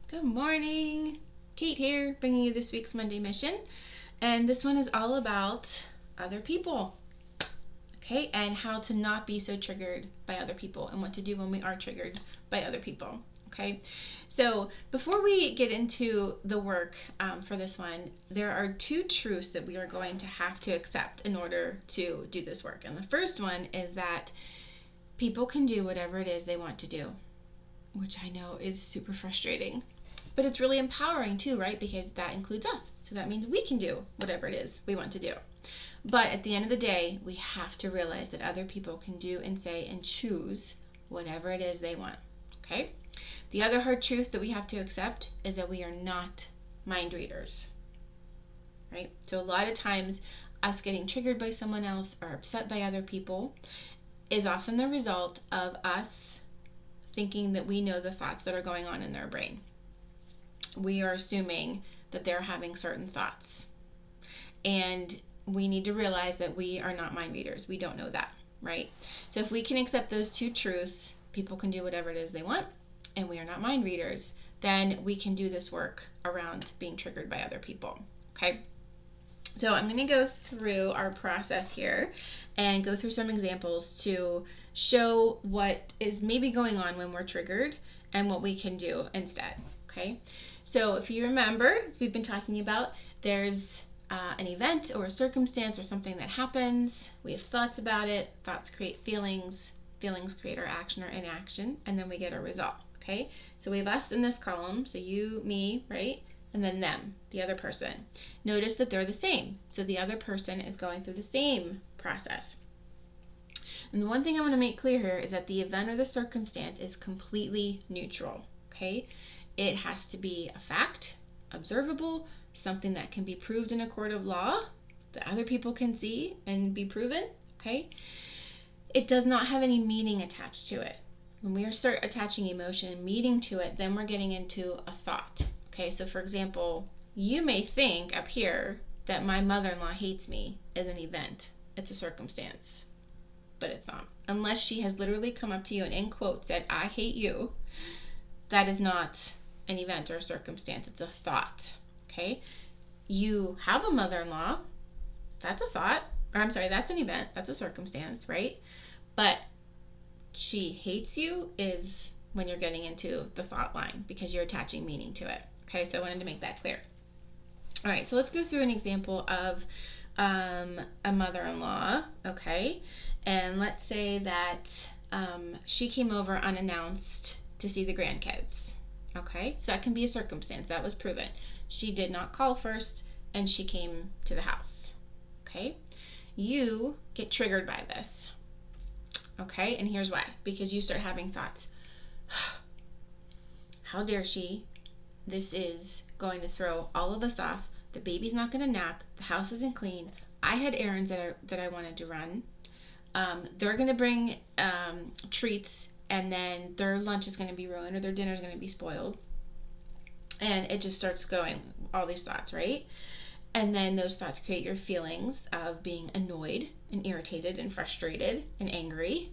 Good morning. Kate here, bringing you this week's Monday Mission. And this one is all about other people, okay? And how to not be so triggered by other people and what to do when we are triggered by other people, okay? So before we get into the work for this one, there are two truths that we are going to have to accept in order to do this work. And the first one is that people can do whatever it is they want to do, which I know is super frustrating. But it's really empowering too, right? Because that includes us. So that means we can do whatever it is we want to do. But at the end of the day, we have to realize that other people can do and say and choose whatever it is they want. Okay? The other hard truth that we have to accept is that we are not mind readers. Right? So a lot of times, us getting triggered by someone else or upset by other people is often the result of us thinking that we know the thoughts that are going on in their brain. We are assuming that they're having certain thoughts. And we need to realize that we are not mind readers. We don't know that, right? So if we can accept those two truths, people can do whatever it is they want, and we are not mind readers, then we can do this work around being triggered by other people, okay? So I'm going to go through our process here and go through some examples to show what is maybe going on when we're triggered and what we can do instead, okay? So if you remember, as we've been talking about, there's an event or a circumstance or something that happens. We have thoughts about it. Thoughts create feelings. Feelings create our action or inaction, and then we get a result, okay? So we have us in this column, so you, me, right? And then them, the other person. Notice that they're the same. So the other person is going through the same process. And the one thing I want to make clear here is that the event or the circumstance is completely neutral, okay? It has to be a fact, observable, something that can be proved in a court of law, that other people can see and be proven, okay? It does not have any meaning attached to it. When we start attaching emotion and meaning to it, then we're getting into a thought, okay? So for example, you may think up here that my mother-in-law hates me is an event. It's a circumstance, but it's not. Unless she has literally come up to you and in quote said, I hate you, that is not an event or a circumstance. It's a thought, okay? You have a mother-in-law, that's a thought, or I'm sorry, that's an event, that's a circumstance, right? But she hates you is when you're getting into the thought line because you're attaching meaning to it, okay? So I wanted to make that clear. All right, so let's go through an example of a mother-in-law, okay? And let's say that she came over unannounced to see the grandkids. Okay, so that can be a circumstance. That was proven. She did not call first, and she came to the house. Okay, you get triggered by this. Okay, and here's why. Because you start having thoughts. How dare she? This is going to throw all of us off. The baby's not going to nap. The house isn't clean. I had errands that I wanted to run. They're going to bring treats, and then their lunch is going to be ruined or their dinner is going to be spoiled. And it just starts going, all these thoughts, right? And then those thoughts create your feelings of being annoyed and irritated and frustrated and angry,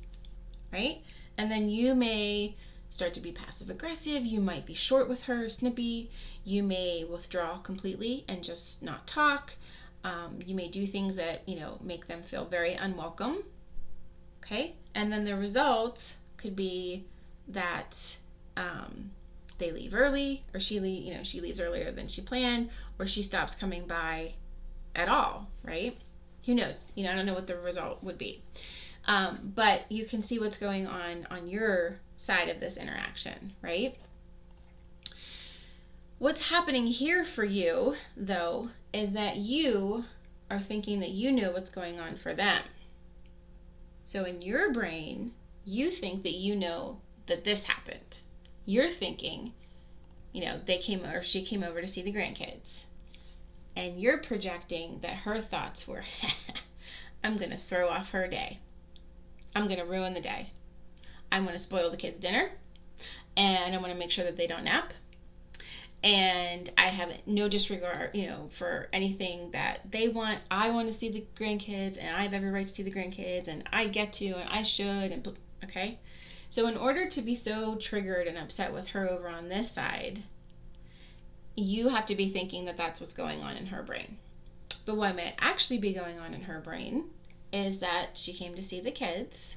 right? And then you may start to be passive aggressive. You might be short with her, snippy. You may withdraw completely and just not talk. You may do things that, make them feel very unwelcome. Okay? And then the result could be that they leave early, or she leaves earlier than she planned, or she stops coming by at all, right? Who knows? I don't know what the result would be. But you can see what's going on your side of this interaction, right? What's happening here for you, though, is that you are thinking that you know what's going on for them. So in your brain, you think that you know that this happened. You're thinking, she came over to see the grandkids. And you're projecting that her thoughts were, I'm going to throw off her day. I'm going to ruin the day. I'm going to spoil the kids' dinner. And I want to make sure that they don't nap. And I have no disregard, for anything that they want. I want to see the grandkids, and I have every right to see the grandkids, and I get to, and I should, and okay? So in order to be so triggered and upset with her over on this side, you have to be thinking that that's what's going on in her brain. But what may actually be going on in her brain is that she came to see the kids,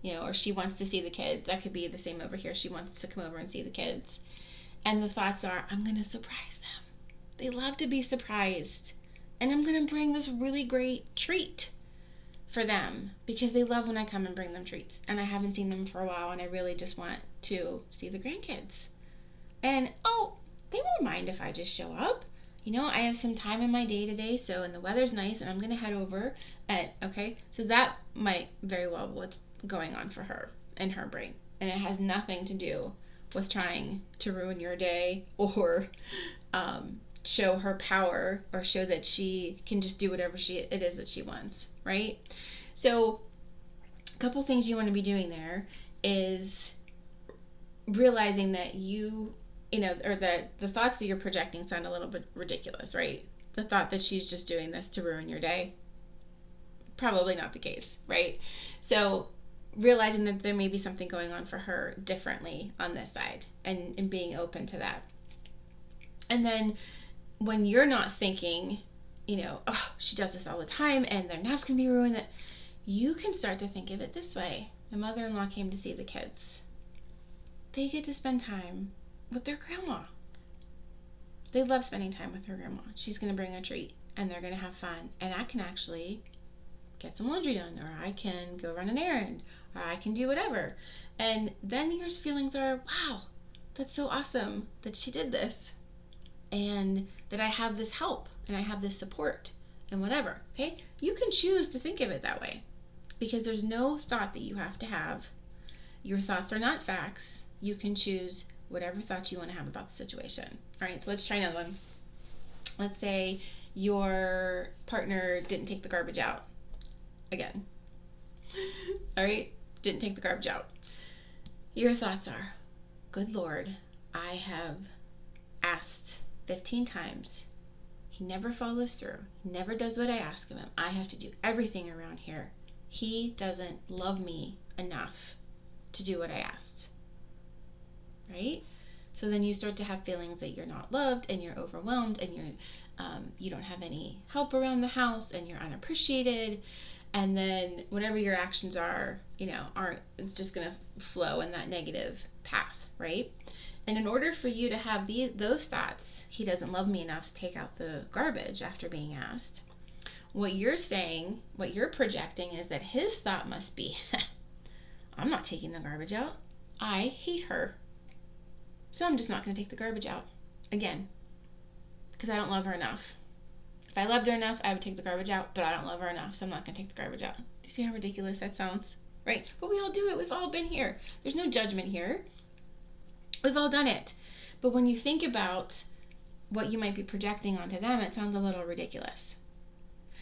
or she wants to see the kids. That could be the same over here. She wants to come over and see the kids. And the thoughts are, I'm going to surprise them. They love to be surprised. And I'm going to bring this really great treat for them because they love when I come and bring them treats. And I haven't seen them for a while, and I really just want to see the grandkids. And, they won't mind if I just show up. I have some time in my day today, and the weather's nice, and I'm going to head over. So that might very well be what's going on for her in her brain. And it has nothing to do with trying to ruin your day or show her power or show that she can just do whatever it is that she wants, right? So a couple things you want to be doing there is realizing that or that the thoughts that you're projecting sound a little bit ridiculous, right? The thought that she's just doing this to ruin your day, probably not the case, right? So realizing that there may be something going on for her differently on this side and being open to that. And then when you're not thinking, she does this all the time and their naps can be ruined, that you can start to think of it this way. My mother-in-law came to see the kids. They get to spend time with their grandma. They love spending time with her grandma. She's going to bring a treat and they're going to have fun. And I can actually get some laundry done, or I can go run an errand, or I can do whatever. And then your feelings are, wow, that's so awesome that she did this. And that I have this help and I have this support and whatever. Okay? You can choose to think of it that way because there's no thought that you have to have. Your thoughts are not facts. You can choose whatever thoughts you want to have about the situation. All right, so let's try another one. Let's say your partner didn't take the garbage out again. All right, didn't take the garbage out. Your thoughts are, good Lord, I have asked 15 times. He never follows through. He never does what I ask of him. I have to do everything around here. He doesn't love me enough to do what I asked. Right? So then you start to have feelings that you're not loved and you're overwhelmed and you don't have any help around the house and you're unappreciated. And then whatever your actions are, it's just going to flow in that negative path, right? And in order for you to have those thoughts, he doesn't love me enough to take out the garbage after being asked, what you're saying, what you're projecting is that his thought must be, I'm not taking the garbage out. I hate her. So I'm just not going to take the garbage out again because I don't love her enough. If I loved her enough, I would take the garbage out, but I don't love her enough, so I'm not going to take the garbage out. Do you see how ridiculous that sounds? Right? But we all do it. We've all been here. There's no judgment here. We've all done it. But when you think about what you might be projecting onto them, it sounds a little ridiculous.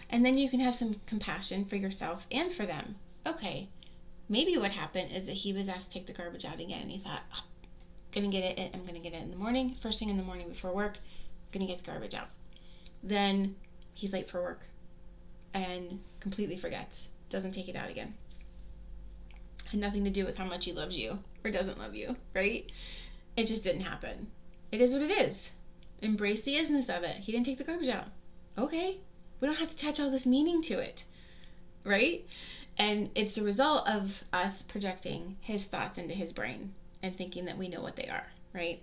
And then you can have some compassion for yourself and for them. Okay, maybe what happened is that he was asked to take the garbage out again, and he thought, I'm going to get it in the morning, first thing in the morning before work, I'm going to get the garbage out. Then he's late for work and completely forgets, doesn't take it out again. Had nothing to do with how much he loves you or doesn't love you, right? It just didn't happen. It is what it is. Embrace the isness of it. He didn't take the garbage out. Okay. We don't have to attach all this meaning to it, right? And it's the result of us projecting his thoughts into his brain and thinking that we know what they are, right?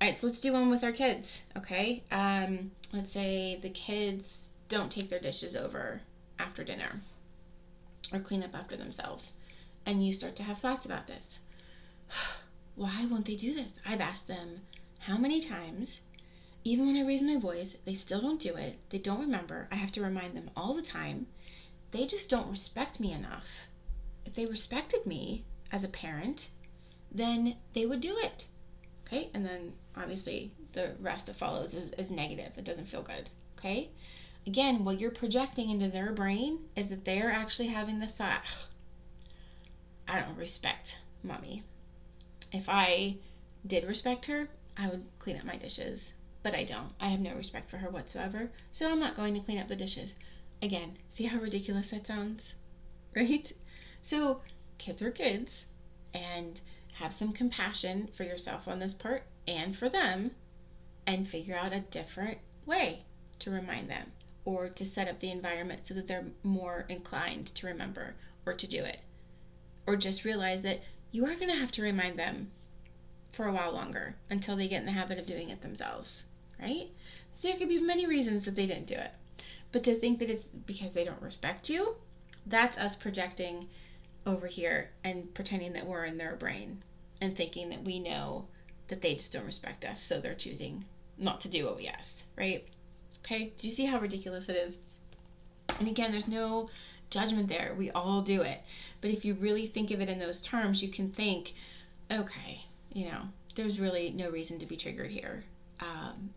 All right, so let's do one with our kids, okay? Let's say the kids don't take their dishes over after dinner or clean up after themselves, and you start to have thoughts about this. Why won't they do this? I've asked them how many times. Even when I raise my voice, they still don't do it. They don't remember. I have to remind them all the time. They just don't respect me enough. If they respected me as a parent, then they would do it. Okay? And then obviously the rest that follows is negative. It doesn't feel good. Okay? Again, what you're projecting into their brain is that they're actually having the thought, I don't respect mommy. If I did respect her, I would clean up my dishes. But I don't. I have no respect for her whatsoever, so I'm not going to clean up the dishes. Again, see how ridiculous that sounds? Right? So, kids are kids, and have some compassion for yourself on this part and for them, and figure out a different way to remind them, or to set up the environment so that they're more inclined to remember or to do it. Or just realize that you are going to have to remind them for a while longer until they get in the habit of doing it themselves, right? So there could be many reasons that they didn't do it. But to think that it's because they don't respect you, that's us projecting over here and pretending that we're in their brain and thinking that we know that they just don't respect us, so they're choosing not to do what we asked, right? Okay, do you see how ridiculous it is? And again, there's no judgment there. We all do it. But if you really think of it in those terms, you can think, okay, there's really no reason to be triggered here.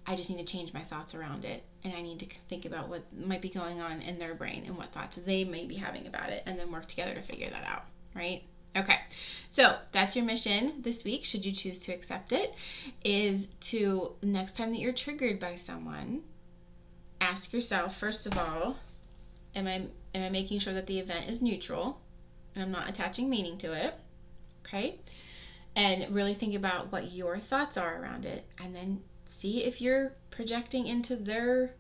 I just need to change my thoughts around it, and I need to think about what might be going on in their brain and what thoughts they may be having about it, and then work together to figure that out, right? Okay, so that's your mission this week, should you choose to accept it, is to, next time that you're triggered by someone, ask yourself, first of all, am I making sure that the event is neutral and I'm not attaching meaning to it? Okay? And really think about what your thoughts are around it, and then see if you're projecting into their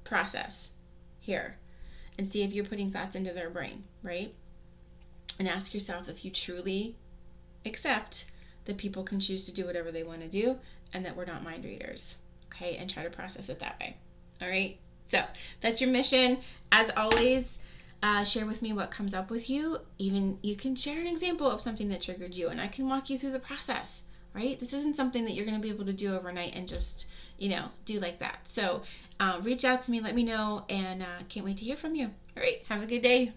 process here, and see if you're putting thoughts into their brain, right? And ask yourself if you truly accept that people can choose to do whatever they want to do and that we're not mind readers, okay? And try to process it that way. All right? So that's your mission. As always, share with me what comes up with you. Even you can share an example of something that triggered you, and I can walk you through the process, right? This isn't something that you're going to be able to do overnight and just, do like that. So reach out to me, let me know, and can't wait to hear from you. All right, have a good day.